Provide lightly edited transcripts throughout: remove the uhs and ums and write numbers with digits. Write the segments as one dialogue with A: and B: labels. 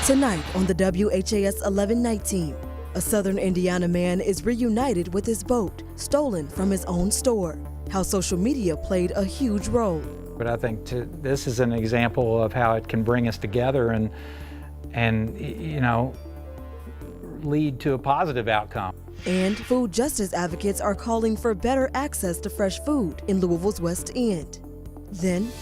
A: Tonight on the WHAS 11 night team, a Southern Indiana man is reunited with his boat stolen from his own store. How social media played a huge role.
B: But I think this is an example of how it can bring us together and you know, lead to a positive outcome.
A: And food justice advocates are calling for better access to fresh food in Louisville's West End. Then,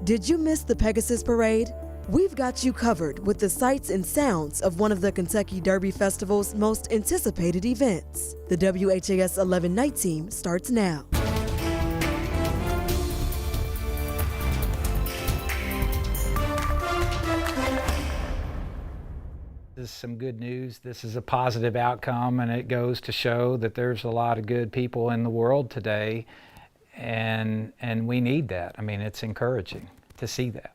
A: did you miss the Pegasus Parade? We've got you covered with the sights and sounds of one of the Kentucky Derby Festival's most anticipated events. The WHAS 11 night team starts now.
B: This is some good news. This is a positive outcome, and it goes to show that there's a lot of good people in the world today, and we need that. I mean, it's encouraging to see that.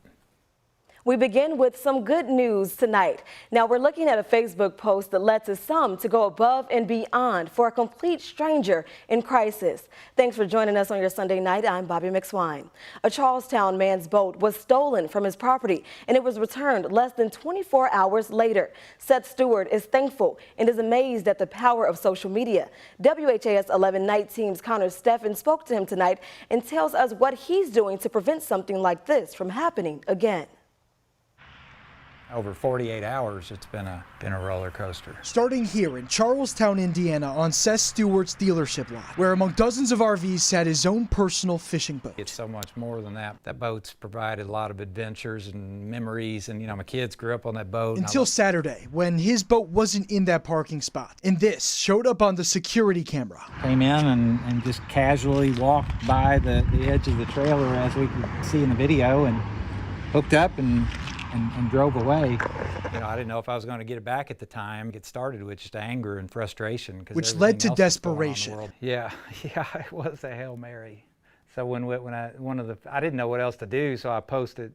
C: We begin with some good news tonight. Now, we're looking at a Facebook post that led to some to go above and beyond for a complete stranger in crisis. Thanks for joining us on your Sunday night. I'm Bobby McSwine. A Charlestown man's boat was stolen from his property, and it was returned less than 24 hours later. Seth Stewart is thankful and is amazed at the power of social media. WHAS 11 night team's Connor Steffen spoke to him tonight and tells us what he's doing to prevent something like this from happening again.
B: Over 48 hours, it's been a roller coaster.
D: Starting here in Charlestown, Indiana, on Seth Stewart's dealership lot, where among dozens of RVs sat his own personal fishing boat.
B: It's so much more than that. That boat's provided a lot of adventures and memories, and you know, my kids grew up on that boat.
D: Until Saturday, when his boat wasn't in that parking spot, and this showed up on the security camera.
E: Came in and just casually walked by the edge of the trailer, as we could see in the video, and hooked up and drove away.
B: You know, I didn't know if I was going to get it back at the time. Get started with just anger and frustration,
D: which led to desperation.
B: Yeah, it was a Hail Mary. So when I didn't know what else to do, so I posted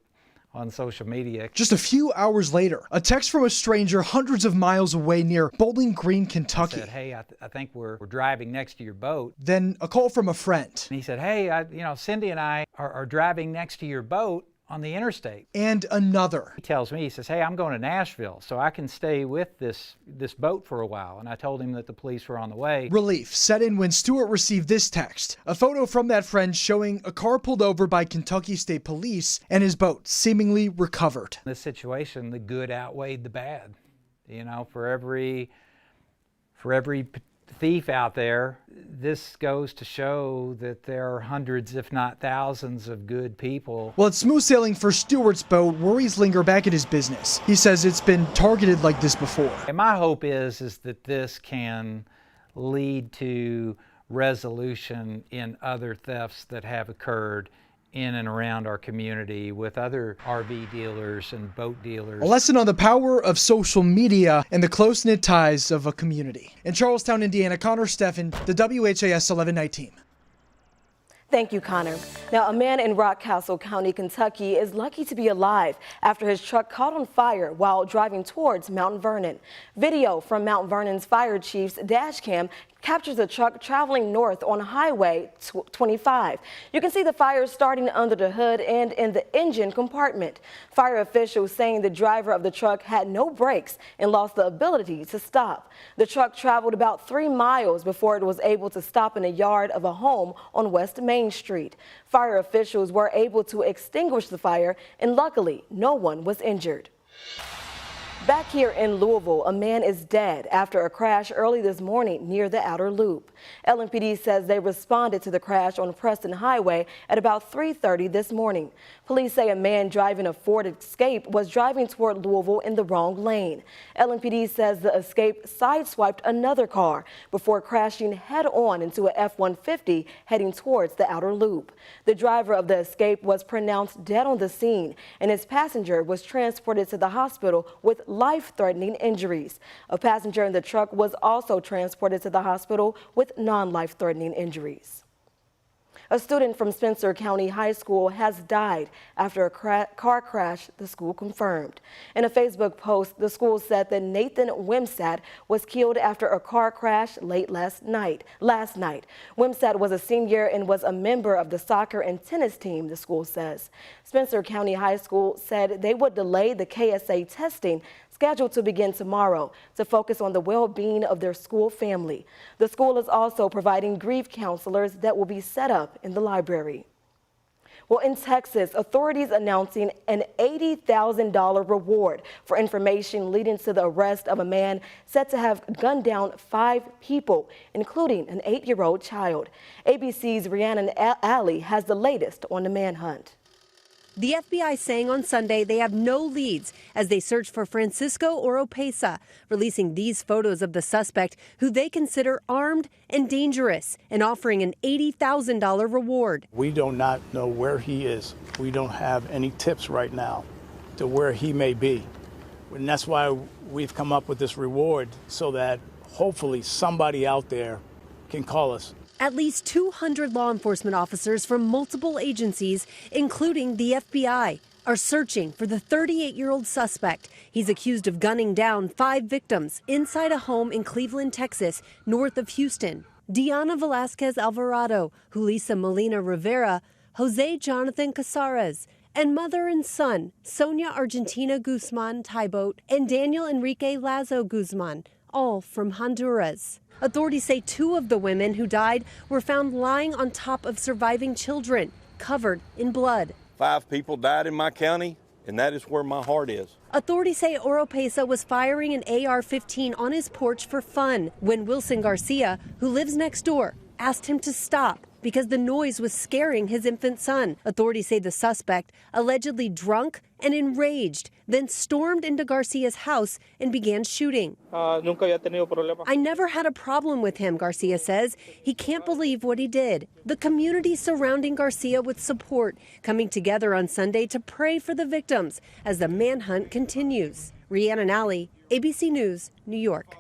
B: on social media.
D: Just a few hours later, a text from a stranger hundreds of miles away near Bowling Green, Kentucky.
B: Said, hey, I think we're driving next to your boat.
D: Then a call from a friend.
B: And he said, hey, you know, Cindy and I are driving next to your boat on the interstate.
D: And another.
B: He tells me, he says, hey, I'm going to Nashville, so I can stay with this boat for a while. And I told him that the police were on the way.
D: Relief set in when Stewart received this text, a photo from that friend showing a car pulled over by Kentucky State Police and his boat seemingly recovered.
B: In this situation, the good outweighed the bad. You know, for every thief out there, this goes to show that there are hundreds, if not thousands, of good people.
D: Well, it's smooth sailing for Stewart's boat. Worries linger back at his business. He says it's been targeted like this before.
B: And my hope is that this can lead to resolution in other thefts that have occurred in and around our community with other RV dealers and boat dealers.
D: A lesson on the power of social media and the close-knit ties of a community. In Charlestown, Indiana, Connor Steffen, the WHAS 11 night team.
C: Thank you, Connor. Now, a man in Rockcastle County, Kentucky is lucky to be alive after his truck caught on fire while driving towards Mount Vernon. Video from Mount Vernon's fire chief's dash cam captures a truck traveling north on Highway 25. You can see the fire starting under the hood and in the engine compartment. Fire officials saying the driver of the truck had no brakes and lost the ability to stop. The truck traveled about 3 miles before it was able to stop in a yard of a home on West Main Street. Fire officials were able to extinguish the fire, and luckily no one was injured. Back here in Louisville, a man is dead after a crash early this morning near the outer loop. LMPD says they responded to the crash on Preston Highway at about 3:30 this morning. Police say a man driving a Ford Escape was driving toward Louisville in the wrong lane. LMPD says the Escape sideswiped another car before crashing head-on into a F-150 heading towards the outer loop. The driver of the Escape was pronounced dead on the scene, and his passenger was transported to the hospital with life-threatening injuries. A passenger in the truck was also transported to the hospital with non-life-threatening injuries. A student from Spencer County High School has died after a car crash, the school confirmed. In a Facebook post, the school said that Nathan Wimsatt was killed after a car crash late last night. Wimsatt was a senior and was a member of the soccer and tennis team, the school says. Spencer County High School said they would delay the KSA testing scheduled to begin tomorrow to focus on the well-being of their school family. The school is also providing grief counselors that will be set up in the library. Well, in Texas, authorities announcing an $80,000 reward for information leading to the arrest of a man said to have gunned down 5 people, including an 8-year-old child. ABC's Rhiannon Alley has the latest on the manhunt.
F: The FBI saying on Sunday they have no leads as they search for Francisco Oropesa, releasing these photos of the suspect who they consider armed and dangerous and offering an $80,000 reward.
G: We do not know where he is. We don't have any tips right now to where he may be. And that's why we've come up with this reward so that hopefully somebody out there can call us.
F: At least 200 law enforcement officers from multiple agencies, including the FBI, are searching for the 38-year-old suspect. He's accused of gunning down 5 victims inside a home in Cleveland, Texas, north of Houston. Diana Velasquez Alvarado, Julissa Molina Rivera, Jose Jonathan Casares, and mother and son, Sonia Argentina Guzman Tybot and Daniel Enrique Lazo Guzman, all from Honduras. Authorities say 2 of the women who died were found lying on top of surviving children, covered in blood.
H: 5 people died in my county, and that is where my heart is.
F: Authorities say Oropesa was firing an AR-15 on his porch for fun when Wilson Garcia, who lives next door, asked him to stop because the noise was scaring his infant son. Authorities say the suspect, allegedly drunk and enraged, then stormed into Garcia's house and began shooting. I never had a problem with him, Garcia says. He can't believe what he did. The community surrounding Garcia with support, coming together on Sunday to pray for the victims as the manhunt continues. Rhiannon Alley, ABC News, New York.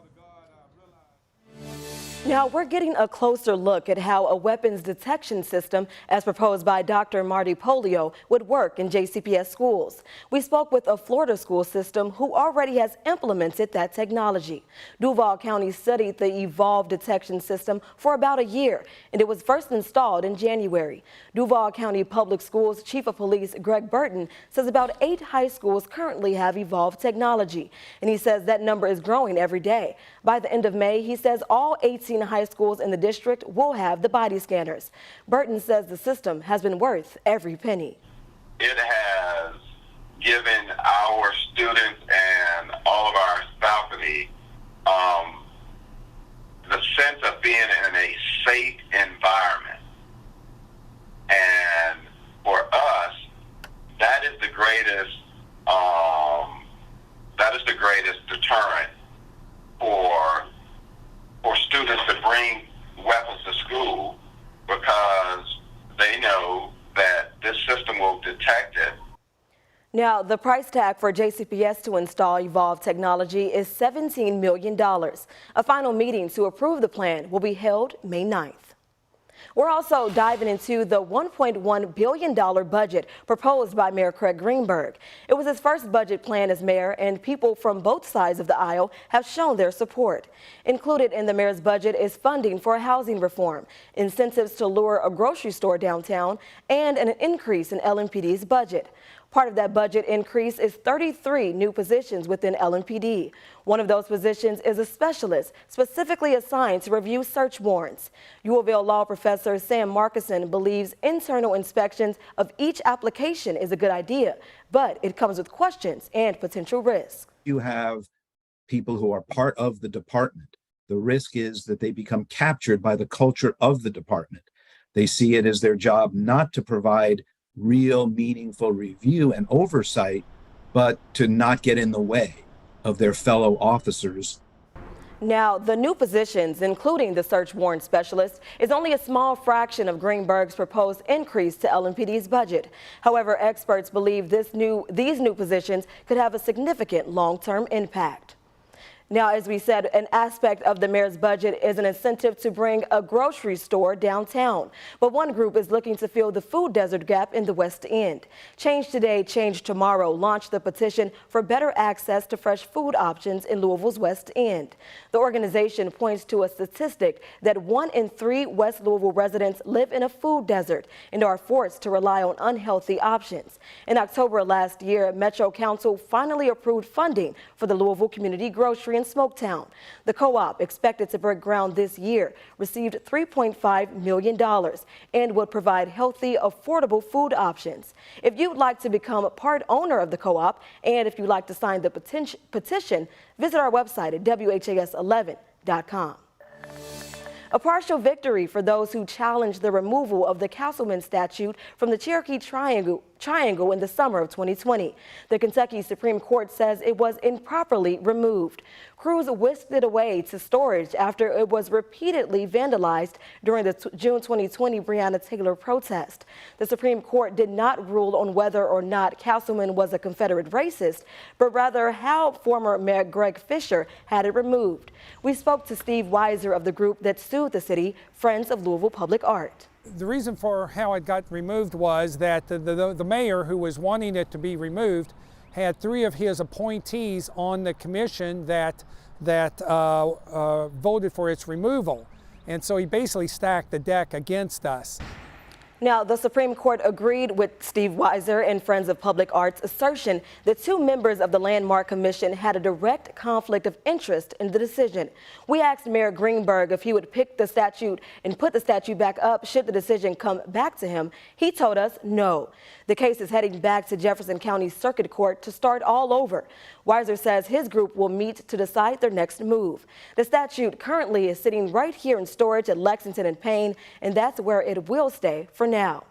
C: Now we're getting a closer look at how a weapons detection system, as proposed by Dr. Marty Polio, would work in JCPS schools. We spoke with a Florida school system who already has implemented that technology. Duval County studied the Evolve detection system for about a year, and it was first installed in January. Duval County Public Schools Chief of Police Greg Burton says about 8 high schools currently have Evolve technology, and he says that number is growing every day. By the end of May, he says all 18 high schools in the district will have the body scanners. Burton says the system has been worth every penny.
I: It has given our students and all of our faculty the sense of being in a safe environment. And for us, that is the greatest deterrent for students to bring weapons to school, because they know that this system will detect it.
C: Now, the price tag for JCPS to install Evolve technology is $17 million. A final meeting to approve the plan will be held May 9th. We're also diving into the $1.1 billion budget proposed by Mayor Craig Greenberg. It was his first budget plan as mayor, and people from both sides of the aisle have shown their support. Included in the mayor's budget is funding for housing reform, incentives to lure a grocery store downtown, and an increase in LMPD's budget. Part of that budget increase is 33 new positions within LMPD. One of those positions is a specialist specifically assigned to review search warrants. Louisville law professor Sam Markison believes internal inspections of each application is a good idea, but it comes with questions and potential risks.
J: You have people who are part of the department. The risk is that they become captured by the culture of the department. They see it as their job not to provide real meaningful review and oversight, but to not get in the way of their fellow officers.
C: Now, the new positions, including the search warrant specialist, is only a small fraction of Greenberg's proposed increase to LMPD's budget. However, experts believe these new positions could have a significant long-term impact. Now, as we said, an aspect of the mayor's budget is an incentive to bring a grocery store downtown. But one group is looking to fill the food desert gap in the West End. Change Today, Change Tomorrow launched the petition for better access to fresh food options in Louisville's West End. The organization points to a statistic that 1 in 3 West Louisville residents live in a food desert and are forced to rely on unhealthy options. In October last year, Metro Council finally approved funding for the Louisville Community Grocery in Smoketown. The co-op, expected to break ground this year, received $3.5 million and would provide healthy, affordable food options. If you'd like to become a part owner of the co-op and if you'd like to sign the petition, visit our website at WHAS11.com. A partial victory for those who challenged the removal of the Castleman statue from the Cherokee Triangle in the summer of 2020. The Kentucky Supreme Court says it was improperly removed. Crews whisked it away to storage after it was repeatedly vandalized during the June 2020 Breonna Taylor protest. The Supreme Court did not rule on whether or not Castleman was a Confederate racist, but rather how former Mayor Greg Fisher had it removed. We spoke to Steve Weiser of the group that sued the city, Friends of Louisville Public Art.
K: The reason for how it got removed was that the mayor who was wanting it to be removed had 3 of his appointees on the commission that voted for its removal. And so he basically stacked the deck against us.
C: Now, the Supreme Court agreed with Steve Weiser and Friends of Public Art's assertion that 2 members of the Landmark Commission had a direct conflict of interest in the decision. We asked Mayor Greenberg if he would pick the statue and put the statue back up should the decision come back to him. He told us no. The case is heading back to Jefferson County Circuit Court to start all over. Weiser says his group will meet to decide their next move. The statue currently is sitting right here in storage at Lexington and Payne, and that's where it will stay for now.